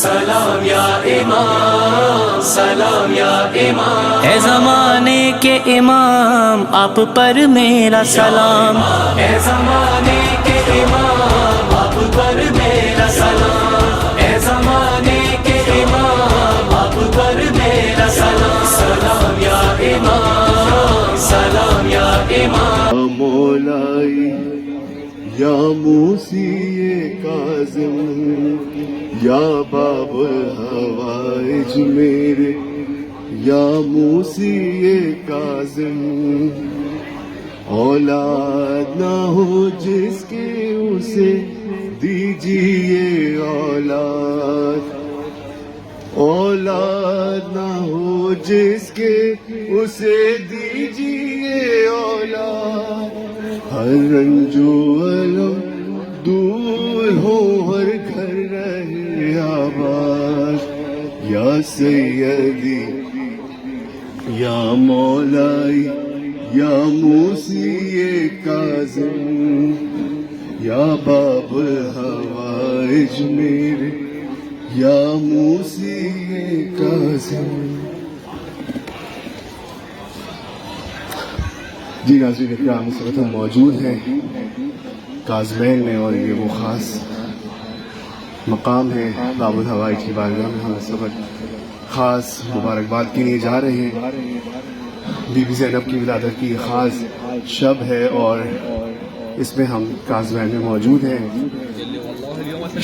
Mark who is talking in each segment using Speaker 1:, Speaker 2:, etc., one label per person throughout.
Speaker 1: سلام یا امام، سلام یا امام،
Speaker 2: اے زمانے کے امام آپ پر میرا سلام،
Speaker 1: اے زمانے کے امام آپ پر میرا سلام، اے زمانے کے امام آپ پر میرا سلام، سلام یا امام، سلام یا امام،
Speaker 3: مولائی یا موسی کاظم یا باب الحوائج میرے، یا موسی کاظم اولاد نہ ہو جس کے اسے دیجیے اولاد، اولاد نہ ہو جس کے اسے دیجیے اولاد، ہر رنج و الم دور ہو ہر گھر رہے آباد، یا سیدی یا مولائی یا موسی کاظم یا باب الحوائج میرے، یا موسی کاظم۔ جی ناظرین اکرام، اس وقت ہم موجود ہیں کاظمین میں، اور یہ وہ خاص مقام ہے باب الحوائج کی بارگاہ میں۔ ہم اس وقت خاص مبارکباد کے لیے جا رہے ہیں۔ بی بی زینب کی ولادت کی خاص شب ہے اور اس میں ہم کاظمین میں موجود ہیں۔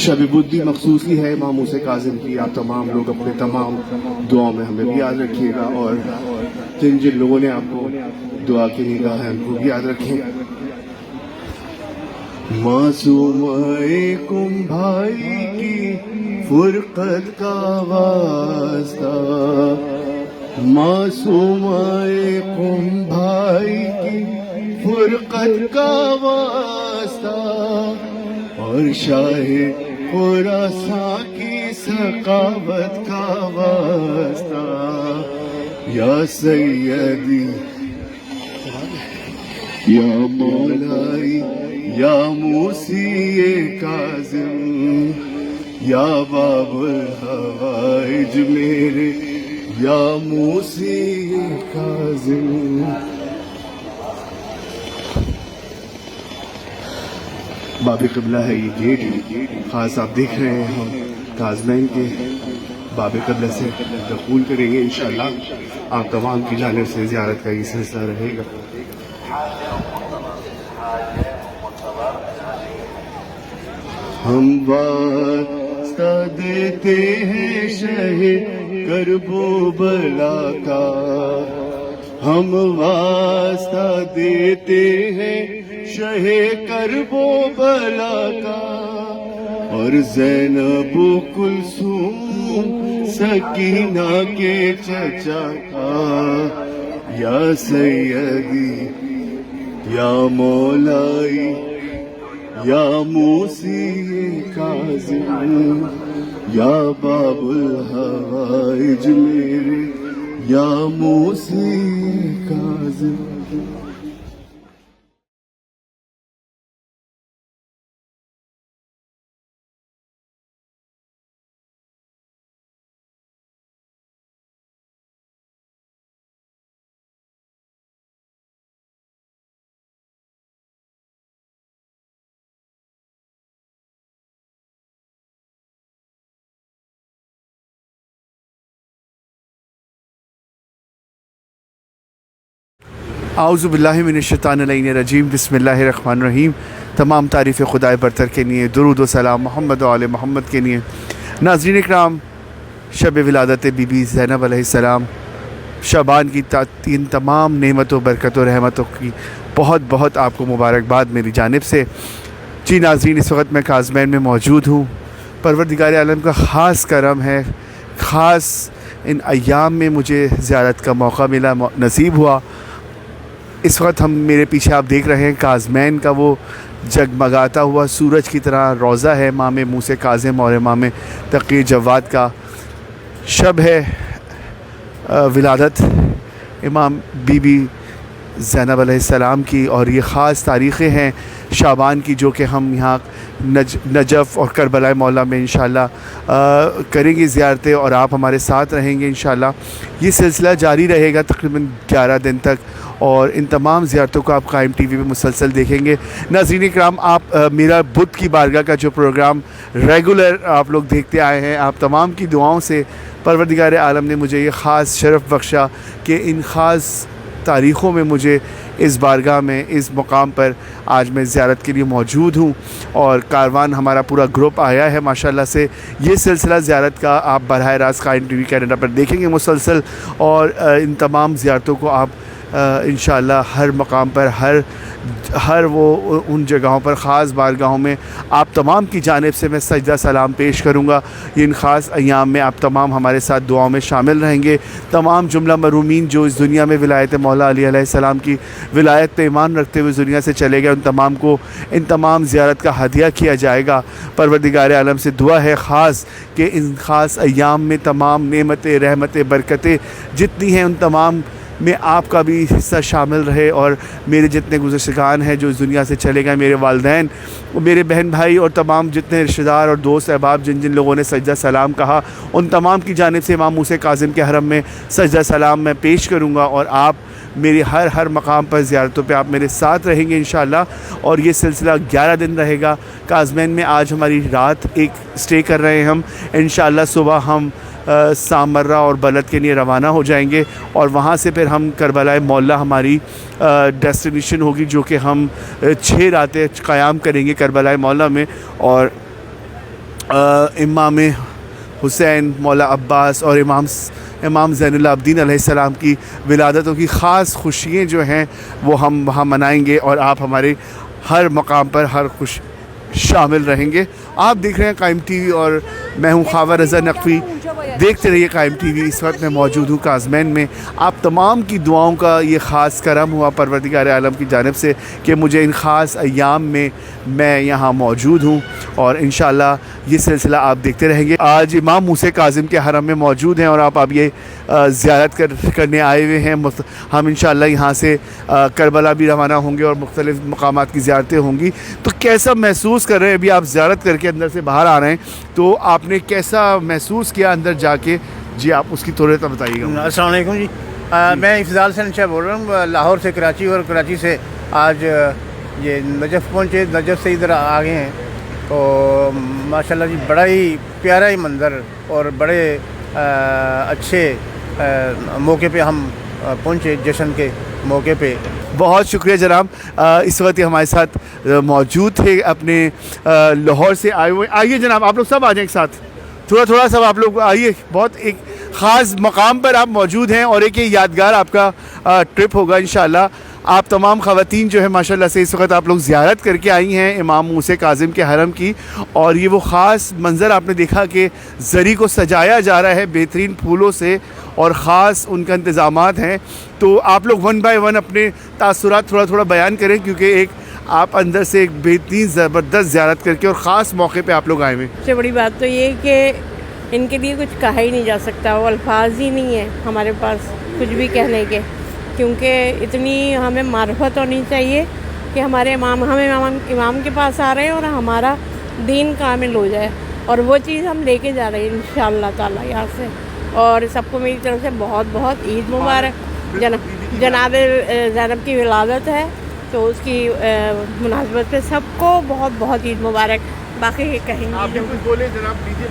Speaker 3: شب بدی مخصوصی ہے امام موسی کاظم کی۔ آپ تمام لوگ اپنے تمام دعاؤں میں ہمیں بھی یاد رکھیے گا، اور جن لوگوں نے آپ کو دعا کے لیے کہا ہے ان کو بھی یاد رکھیں۔ معصوم بھائی کی فرقت کا واسطہ، معصوم بھائی کی فرقت کا واسطہ، اور شاہ خراساں کی ثقافت کا واسطہ، یا سیدی یا مولائی یا موسی کاظم یا باب الحوائج میرے، یا موسی کاظم۔ باب قبلہ ہے یہ گیٹ خاص آپ دیکھ رہے ہیں، ہم کاظمین کے باب قبلہ سے دخول کریں گے انشاءاللہ۔ آپ تمام کی جانب سے زیارت کا یہ سلسلہ رہے گا۔ ہم واسطہ دیتے ہیں شہ کرب و بلا کا، ہم واسطہ دیتے ہیں شہ کرب و بلا کا، اور زینب و کلثوم سکینہ کے چچا کا، یا سیدی یا مولائی یا موسی کاظم یا باب الحوائج میرے، یا موسی کاظم۔ اعوذ باللہ من الشیطان الرجیم، بسم اللہ الرحمن الرحیم۔ تمام تعریف خدائے برتر کے لیے، درود و سلام محمد و آل محمد کے لیے۔ ناظرین اکرام، شب ولادت بی بی زینب علیہ السلام، شعبان کی ان تمام نعمت و برکت و رحمتوں کی بہت بہت آپ کو مبارکباد میری جانب سے۔ جی ناظرین، اس وقت میں کاظمین میں موجود ہوں۔ پروردگار عالم کا خاص کرم ہے، خاص ان ایام میں مجھے زیارت کا موقع ملا، نصیب ہوا۔ اس وقت ہم میرے پیچھے آپ دیکھ رہے ہیں کاظمین کا وہ جگمگاتا ہوا سورج کی طرح روضہ ہے امام موسی کاظم اور امام تقی جواد کا۔ شب ہے ولادت امام بی بی زینب علیہ السلام کی، اور یہ خاص تاریخیں ہیں شعبان کی، جو کہ ہم یہاں نجف اور کربلا مولا میں انشاءاللہ کریں گے زیارتیں، اور آپ ہمارے ساتھ رہیں گے انشاءاللہ۔ یہ سلسلہ جاری رہے گا تقریباً 11 دن تک، اور ان تمام زیارتوں کو آپ قائم ٹی وی پہ مسلسل دیکھیں گے۔ ناظرین کرام، آپ میرا بدھ کی بارگاہ کا جو پروگرام ریگولر آپ لوگ دیکھتے آئے ہیں، آپ تمام کی دعاؤں سے پروردگار عالم نے مجھے یہ خاص شرف بخشا کہ ان خاص تاریخوں میں مجھے اس بارگاہ میں، اس مقام پر آج میں زیارت کے لیے موجود ہوں، اور کاروان ہمارا پورا گروپ آیا ہے ماشاءاللہ سے۔ یہ سلسلہ زیارت کا آپ براہ راست قائم ٹی وی کینیڈا پر دیکھیں گے مسلسل، اور ان تمام زیارتوں کو آپ انشاءاللہ ہر مقام پر، ہر وہ ان جگہوں پر، خاص بارگاہوں میں آپ تمام کی جانب سے میں سجدہ سلام پیش کروں گا۔ ان خاص ایام میں آپ تمام ہمارے ساتھ دعاؤں میں شامل رہیں گے۔ تمام جملہ مرومین جو اس دنیا میں ولایت مولا علی علیہ السلام کی ولایت پہ ایمان رکھتے ہوئے دنیا سے چلے گئے، ان تمام کو ان تمام زیارت کا ہدیہ کیا جائے گا۔ پروردگار عالم سے دعا ہے خاص کہ ان خاص ایام میں تمام نعمتیں، رحمتیں، برکتیں جتنی ہیں ان تمام میں آپ کا بھی حصہ شامل رہے، اور میرے جتنے گزشتگان ہیں جو اس دنیا سے چلے گئے، میرے والدین، میرے بہن بھائی، اور تمام جتنے رشتہ دار اور دوست احباب جن جن لوگوں نے سجدہ سلام کہا، ان تمام کی جانب سے امام موسیٰ کاظم کے حرم میں سجدہ سلام میں پیش کروں گا، اور آپ میری ہر مقام پر زیارتوں پہ آپ میرے ساتھ رہیں گے انشاءاللہ۔ اور یہ سلسلہ 11 دن رہے گا۔ کاظمین میں آج ہماری رات ایک اسٹے کر رہے ہیں ہم، انشاءاللہ صبح ہم سامرہ اور بلد کے لیے روانہ ہو جائیں گے، اور وہاں سے پھر ہم کربلا مولا ہماری ڈیسٹینیشن ہوگی، جو کہ ہم 6 راتیں قیام کریں گے کربلا مولا میں، اور امام حسین، مولا عباس اور امام زین العابدین علیہ السلام کی ولادتوں کی خاص خوشیاں جو ہیں وہ ہم وہاں منائیں گے، اور آپ ہمارے ہر مقام پر ہر خوش شامل رہیں گے۔ آپ دیکھ رہے ہیں قائم ٹی وی، اور میں ہوں خاور رضا نقوی۔ دیکھتے رہیے قائم ٹی وی۔ اس وقت میں موجود ہوں کاظمین میں۔ آپ تمام کی دعاؤں کا یہ خاص کرم ہوا پروردگار عالم کی جانب سے کہ مجھے ان خاص ایام میں یہاں موجود ہوں، اور انشاءاللہ یہ سلسلہ آپ دیکھتے رہیں گے۔ آج امام موسیٰ کاظم کے حرم میں موجود ہیں، اور آپ یہ زیارت کرنے آئے ہوئے ہیں۔ ہم انشاءاللہ یہاں سے کربلا بھی روانہ ہوں گے، اور مختلف مقامات کی زیارتیں ہوں گی۔ تو کیسا محسوس کر رہے ہیں؟ ابھی آپ زیارت کر کے اندر سے باہر آ رہے ہیں، تو آپ نے کیسا محسوس کیا اندر جا کے؟ جی آپ اس کی تھوڑے تو بتائیے گا۔
Speaker 4: السلام علیکم جی، میں افضال حسین شاہ بول رہا ہوں لاہور سے کراچی، اور کراچی سے آج یہ نجف پہنچے، نجف سے ادھر آ گئے ہیں۔ تو ماشاءاللہ جی بڑا ہی پیارا ہی منظر، اور بڑے اچھے موقع پہ ہم پہنچے، جشن کے موقع پہ۔
Speaker 3: بہت شکریہ جناب، اس وقت یہ ہمارے ساتھ موجود تھے اپنے لاہور سے آئے ہوئے۔ آئیے جناب، آپ لوگ سب آ جائیں ایک ساتھ، تھوڑا سب آپ لوگ آئیے۔ بہت ایک خاص مقام پر آپ موجود ہیں، اور ایک یادگار آپ کا ٹرپ ہوگا انشاءاللہ۔ آپ تمام خواتین جو ہے ماشاءاللہ سے اس وقت آپ لوگ زیارت کر کے آئی ہیں امام موسیٰ کاظم کے حرم کی، اور یہ وہ خاص منظر آپ نے دیکھا کہ زری کو سجایا جا رہا ہے بہترین پھولوں سے، اور خاص ان کا انتظامات ہیں۔ تو آپ لوگ 1 بائی 1 اپنے تاثرات تھوڑا بیان کریں، کیونکہ ایک آپ اندر سے ایک بہترین زبردست زیارت کر کے اور خاص موقع پہ آپ لوگ آئے ہوئے۔
Speaker 5: سب سے بڑی بات تو یہ کہ ان کے لیے کچھ کہا ہی نہیں جا سکتا، وہ الفاظ ہی نہیں ہیں ہمارے پاس کچھ بھی کہنے کے، کیونکہ اتنی ہمیں معرفت ہونی چاہیے کہ ہمارے امام کے پاس آ رہے ہیں اور ہمارا دین کامل ہو جائے، اور وہ چیز ہم لے کے جا رہے ہیں انشاءاللہ تعالیٰ یہاں سے۔ اور سب کو میری طرف سے بہت عید مبارک۔ جناب زینب کی ولادت ہے، تو اس کی مناسبت پہ سب کو بہت عید مبارک۔ باقی کہیں
Speaker 3: آپ بھی کچھ بولے جناب، دیجیے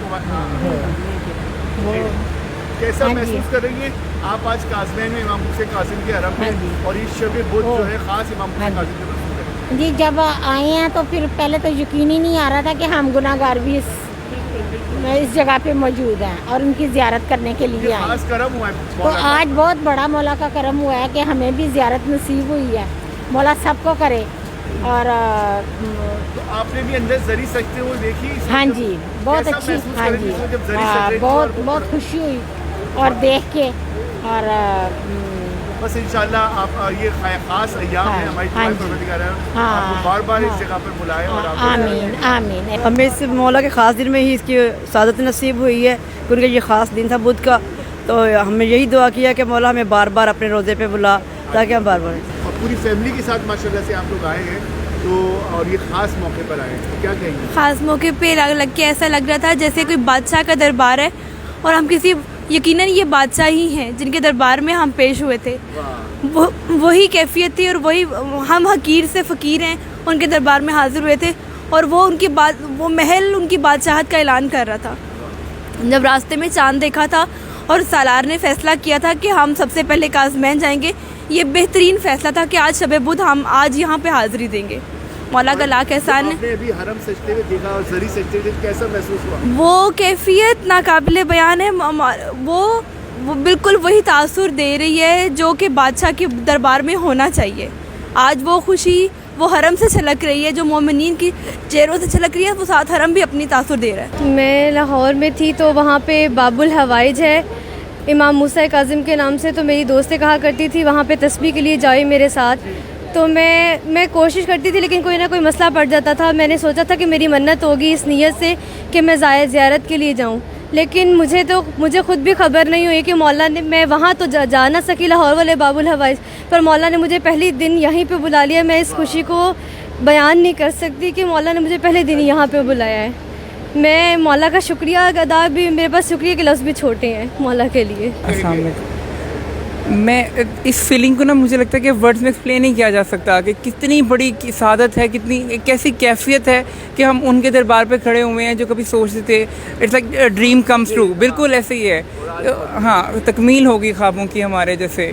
Speaker 3: کیسا محسوس کر رہی ہیں آپ آج کاظمین میں امام موسیٰ کاظم کے حرم میں، اور یہ شب بدھ جو ہے خاص امام موسیٰ کاظم کے رسول ہے؟
Speaker 6: جی جب آئے ہیں تو پھر پہلے تو یقین ہی نہیں آ رہا تھا کہ ہم گناہ گار بھی اس جگہ پہ موجود ہیں اور ان کی زیارت کرنے کے لیے آئے۔
Speaker 3: خاص کرم ہوا ہے
Speaker 6: تو آج بہت بڑا مولا کا کرم ہوا ہے کہ ہمیں بھی زیارت نصیب ہوئی ہے، مولا سب کو کرے۔ اور
Speaker 3: تو آپ نے بھی اندر زری سجتے ہوئے دیکھی؟
Speaker 6: ہاں جی بہت اچھی، ہاں جی بہت خوشی ہوئی اور دیکھ کے، اور
Speaker 3: بس انشاءاللہ آپ یہ خاص ایام ہیں ہماری پروردگار آپ کو بار بار اس جگہ پر بلائے، اور
Speaker 6: آمین آمین۔
Speaker 7: ہمیں اس مولا کے خاص دن میں ہی اس کی سعادت نصیب ہوئی ہے، کیونکہ یہ خاص دن تھا بدھ کا، تو ہمیں یہی دعا کیا کہ مولا ہمیں بار بار اپنے روزے پہ بلا، تاکہ ہم بار بار۔
Speaker 3: اور پوری فیملی کے ساتھ ماشاءاللہ سے آپ لوگ آئے ہیں، تو اور یہ خاص موقع پر آئے ہیں، تو کیا کہیں گے؟
Speaker 8: خاص موقع پہ لگ کے ایسا لگ رہا تھا جیسے کوئی بادشاہ کا دربار ہے اور ہم کسی یقیناً یہ بادشاہ ہی ہیں جن کے دربار میں ہم پیش ہوئے تھے. وہی کیفیت تھی اور وہی ہم حقیر سے فقیر ہیں ان کے دربار میں حاضر ہوئے تھے اور وہ ان کی وہ محل ان کی بادشاہت کا اعلان کر رہا تھا. جب راستے میں چاند دیکھا تھا اور سالار نے فیصلہ کیا تھا کہ ہم سب سے پہلے کازمین جائیں گے، یہ بہترین فیصلہ تھا کہ آج شب بدھ ہم آج یہاں پہ حاضری دیں گے. مولا کا لاکھ احسان ہے.
Speaker 3: آپ نے ابھی حرم سجدے میں دیکھا اور زری سجدے میں کیسا محسوس ہوا؟
Speaker 8: وہ کیفیت ناقابل بیان ہے. وہ بالکل وہی تاثر دے رہی ہے جو کہ بادشاہ کے دربار میں ہونا چاہیے. آج وہ خوشی وہ حرم سے چھلک رہی ہے، جو مومنین کی چہروں سے چھلک رہی ہے، وہ ساتھ حرم بھی اپنی تاثر دے رہا ہے.
Speaker 9: میں لاہور میں تھی تو وہاں پہ باب الحوائج ہے امام موسیٰ کاظم کے نام سے، تو میری دوستیں کہا کرتی تھی وہاں پہ تسبیح کے لیے جاؤ میرے ساتھ. تو میں کوشش کرتی تھی لیکن کوئی نہ کوئی مسئلہ پڑ جاتا تھا. میں نے سوچا تھا کہ میری منت ہوگی اس نیت سے کہ میں زیارت کے لیے جاؤں، لیکن مجھے خود بھی خبر نہیں ہوئی کہ مولا نے میں وہاں تو جا نہ سکی لاہور والے باب الحوائج، پر مولا نے مجھے پہلی دن یہیں پہ بلا لیا. میں اس خوشی کو بیان نہیں کر سکتی کہ مولا نے مجھے پہلے دن یہاں پہ بلایا ہے. میں مولا کا شکریہ ادا بھی، میرے پاس شکریہ کے لفظ بھی چھوٹے ہیں مولا کے لیے.
Speaker 10: السلام علیکم. میں اس فیلنگ کو مجھے لگتا ہے کہ ورڈز میں ایکسپلین نہیں کیا جا سکتا کہ کتنی بڑی سعادت ہے، کتنی کیسی کیفیت ہے کہ ہم ان کے دربار پہ کھڑے ہوئے ہیں جو کبھی سوچتے تھے. It's like dream comes true. بالکل ایسے ہی ہے. ہاں، تکمیل ہوگی خوابوں کی ہمارے جیسے.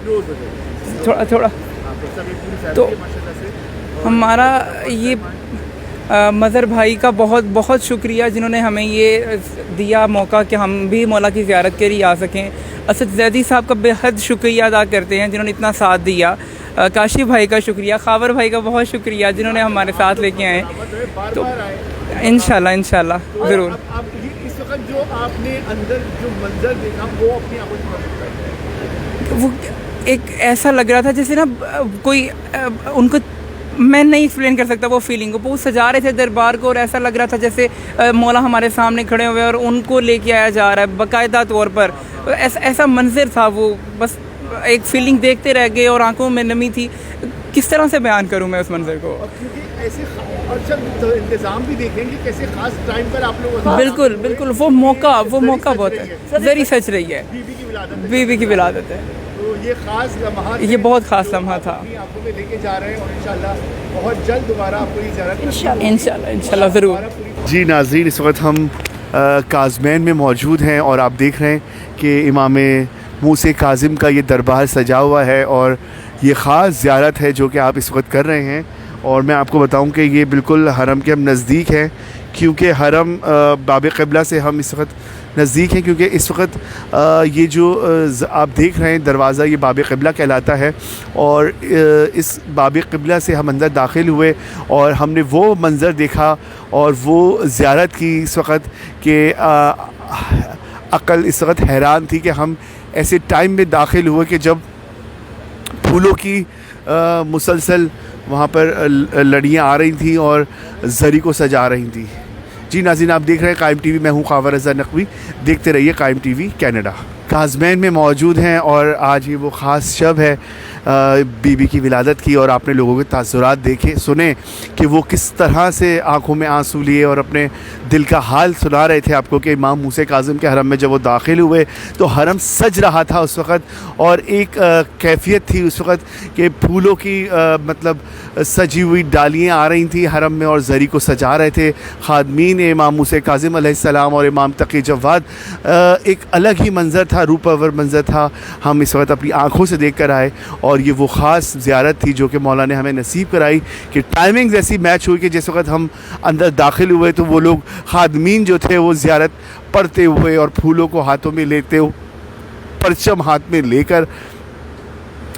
Speaker 10: تھوڑا تو ہمارا یہ مظہر بھائی کا بہت بہت شکریہ جنہوں نے ہمیں یہ دیا موقع کہ ہم بھی مولا کی زیارت کے لیے آ سکیں. اسد زیدی صاحب کا بے حد شکریہ ادا کرتے ہیں جنہوں نے اتنا ساتھ دیا. کاشف بھائی کا شکریہ، خاور بھائی کا بہت شکریہ جنہوں نے ہمارے ساتھ لے کے آئے. تو انشاءاللہ ضرور.
Speaker 3: اس وقت جو آپ نے اندر جو منظر دیکھا وہ اپنی آنکھوں سے
Speaker 10: وہ ایک ایسا لگ رہا تھا جیسے نا کوئی ان کو میں نہیں ایکسپلین کر سکتا وہ فیلنگ کو. وہ سجا رہے تھے دربار کو اور ایسا لگ رہا تھا جیسے مولا ہمارے سامنے کھڑے ہوئے اور ان کو لے کے آیا جا رہا ہے باقاعدہ طور پر. ایسا منظر تھا وہ، بس ایک فیلنگ دیکھتے رہ گئے اور آنکھوں میں نمی تھی. کس طرح سے بیان کروں میں اس منظر کو؟
Speaker 3: کیونکہ ایسے اور جب انتظام بھی دیکھیں گے کیسے خاص ٹائم پر آپ لوگ.
Speaker 10: بالکل وہ موقع بہت ہے. ذری سچ رہی ہے، بی بی کی ولادت ہے.
Speaker 3: تو یہ خاص لمحہ،
Speaker 10: یہ بہت خاص لمحہ تھا.
Speaker 3: آنکھوں میں لے کے جا رہے ہیں اور انشاءاللہ بہت جلد دوبارہ آپ کو یہ زیارت
Speaker 10: انشاءاللہ ضرور.
Speaker 3: جی ناظرین، اس وقت ہم کازمین میں موجود ہیں اور آپ دیکھ رہے ہیں کہ امام موسیٰ کاظم کا یہ دربار سجا ہوا ہے اور یہ خاص زیارت ہے جو کہ آپ اس وقت کر رہے ہیں. اور میں آپ کو بتاؤں کہ یہ بالکل حرم کے ہم نزدیک ہیں، کیونکہ حرم باب قبلہ سے ہم اس وقت نزدیک ہیں، کیونکہ اس وقت یہ جو آپ دیکھ رہے ہیں دروازہ یہ باب قبلہ کہلاتا ہے. اور اس باب قبلہ سے ہم اندر داخل ہوئے اور ہم نے وہ منظر دیکھا اور وہ زیارت کی اس وقت کہ عقل اس وقت حیران تھی کہ ہم ایسے ٹائم میں داخل ہوئے کہ جب پھولوں کی مسلسل وہاں پر لڑیاں آ رہی تھیں اور زری کو سجا رہی تھیں. جی ناظرین، آپ دیکھ رہے ہیں قائم ٹی وی. میں ہوں خاور رضا نقوی. دیکھتے رہیے قائم ٹی وی کینیڈا. کازمین میں موجود ہیں اور آج یہ وہ خاص شب ہے بی بی کی ولادت کی، اور آپ نے لوگوں کے تاثرات دیکھے سنے کہ وہ کس طرح سے آنکھوں میں آنسو لیے اور اپنے دل کا حال سنا رہے تھے آپ کو کہ امام موسیٰ کاظم کے حرم میں جب وہ داخل ہوئے تو حرم سج رہا تھا اس وقت، اور ایک کیفیت تھی اس وقت کہ پھولوں کی مطلب سجی ہوئی ڈالیاں آ رہی تھیں حرم میں اور زری کو سجا رہے تھے خادمین امام موسیٰ کاظم علیہ السلام اور امام تقی جواد. ایک الگ ہی منظر تھا، روپاور منظر تھا. ہم اس وقت اپنی آنکھوں سے دیکھ کر آئے اور یہ وہ خاص زیارت تھی جو کہ مولا نے ہمیں نصیب کرائی کہ ٹائمنگ ایسی میچ ہوئی کہ جس وقت ہم اندر داخل ہوئے تو وہ لوگ خادمین جو تھے وہ زیارت پڑھتے ہوئے اور پھولوں کو ہاتھوں میں لیتے ہوئے، پرچم ہاتھ میں لے کر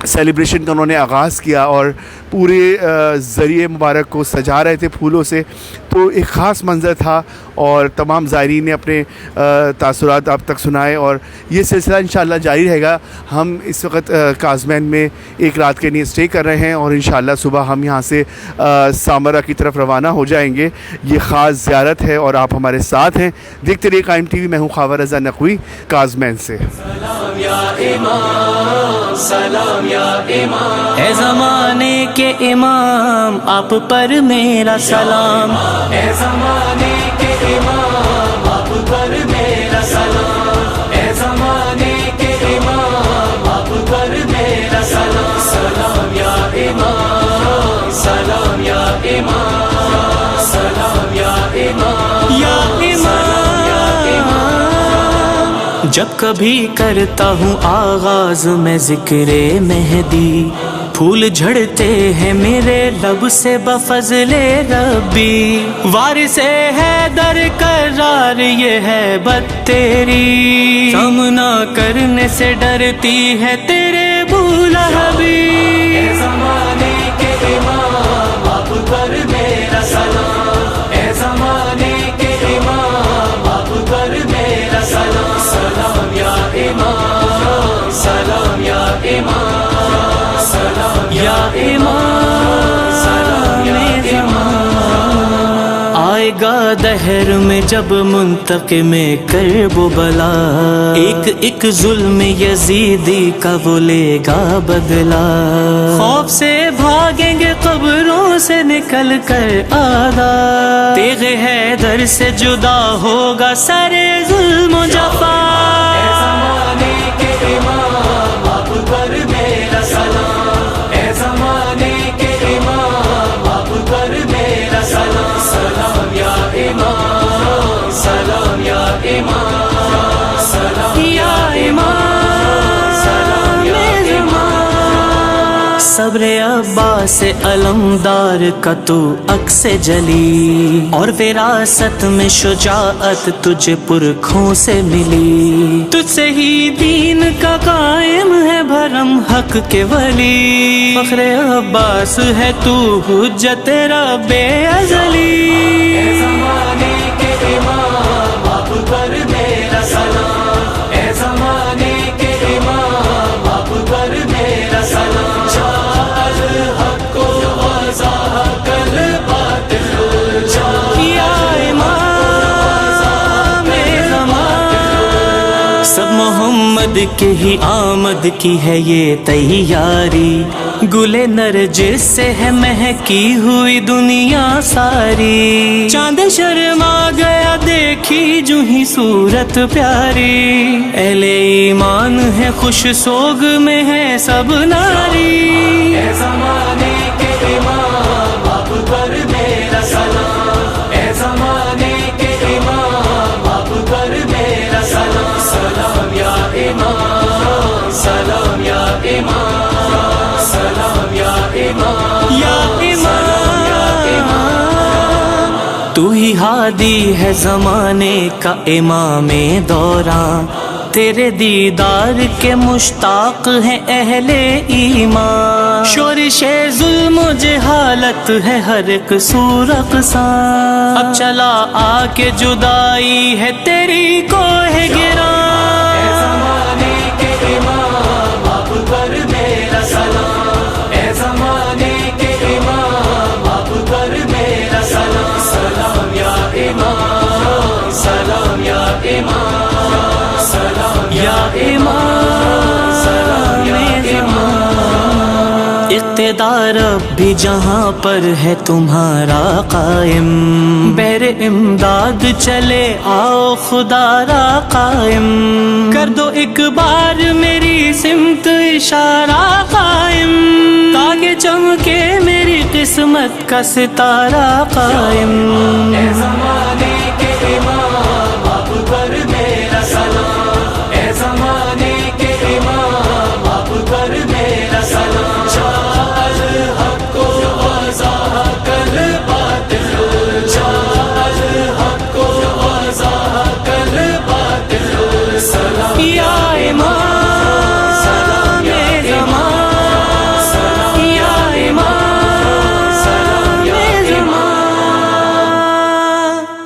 Speaker 3: سیلیبریشن کا انہوں نے آغاز کیا اور پورے ذریعے مبارک کو سجا رہے تھے پھولوں سے. تو ایک خاص منظر تھا اور تمام زائرین نے اپنے تاثرات آپ تک سنائے اور یہ سلسلہ انشاءاللہ جاری رہے گا. ہم اس وقت کازمین میں ایک رات کے لیے اسٹے کر رہے ہیں اور انشاءاللہ صبح ہم یہاں سے سامرا کی طرف روانہ ہو جائیں گے. یہ خاص زیارت ہے اور آپ ہمارے ساتھ ہیں. دیکھتے رہیے قائم ٹی وی. میں ہوں خاور رضا نقوی کازمین سے.
Speaker 1: سلام یا امام، سلام یا امام.
Speaker 2: اے زمانے کے امام آپ پر میرا سلام.
Speaker 1: اے زمانے کے امام آپ پر میرا سلام. اے زمانے کے امام آپ پر میرا سلام. سلام یا امام, سلام یا امام, سلام یا امام,
Speaker 2: یا امام. جب کبھی کرتا ہوں آغاز میں ذکر مہدی, پھول جھڑتے ہیں میرے لب سے بفضل ربی. وارث حیدر قرار یہ ہے بت تیری, سامنا کرنے سے ڈرتی ہے تیرے بولہبی.
Speaker 1: اے زمانے کے امام آپ پر میرا سلام. اے زمانے کے امام آپ پر میرا سلام. سلام یا امام, سلام یا امام, سلام
Speaker 2: یا امام,
Speaker 1: سلام یا
Speaker 2: امام. آئے گا دہر میں جب منتقم کرب و بلا, ایک ایک ظلم یزیدی کا وہ لے گا بدلا. خوف سے بھاگیں گے قبروں سے نکل کر آدھا, تیغ حیدر سے جدا ہوگا سر ظلم و جفا.
Speaker 1: اے زمانے کے امام آپ پر میرا سلام. اے زمانے کے امام آپ پر میرا سلام. سلام یا امام, سلام یا امام, سلام
Speaker 2: یا امام,
Speaker 1: سلام یا امام.
Speaker 2: صبر عباس علمدار کا تو عکس جلی, اور وراثت میں شجاعت تجھے پرکھوں سے ملی. تجھ سے ہی دین کا قائم ہے بھرم حق کے ولی, فخر عباس ہے تو حجت رب ازلی.
Speaker 1: اے زمانے کے امام آپ پر میرا سلام. اے زمانے کے امام آپ پر میرا سلام. جاء الحق وزهق الباطل,
Speaker 2: یا امام زمان. سب محمد کے ہی آمد کی ہے یہ تیاری, گلے نرجس سے ہے مہکی ہوئی دنیا ساری. چاند شرما گیا دیکھی جو ہی صورت پیاری, اہل ایمان ہے خوش سوگ میں ہے سب ناری.
Speaker 1: اے زمانے کے امام آپ پر میرا سلام. اے زمانے کے امام آپ پر میرا سلام. سلام یا امام, سلام یا امام, سلام یا امام,
Speaker 2: یا امام. تو ہی ہادی ہے زمانے کا امام دوران, تیرے دیدار کے مشتاق ہیں اہل ایمان. شورش ظلم و جہالت ہے ہر ایک سور اقسام, اب چلا آ کے جدائی ہے تیری کوہ گراں.
Speaker 1: اے زمانے کے امام آپ پر میرا سلام. اے زمانے کے امام آپ پر میرا سلام. سلام یا امام, سلام یا امام, سلام
Speaker 2: یا امام,
Speaker 1: سلام یا
Speaker 2: امام. اقتدار اب بھی جہاں پر ہے تمہارا قائم, بہر امداد چلے آؤ خدا را قائم. کر دو ایک بار میری سمت اشارہ قائم, تاکہ چمکے میری قسمت کا ستارہ قائم.
Speaker 1: اے زمانے کے امام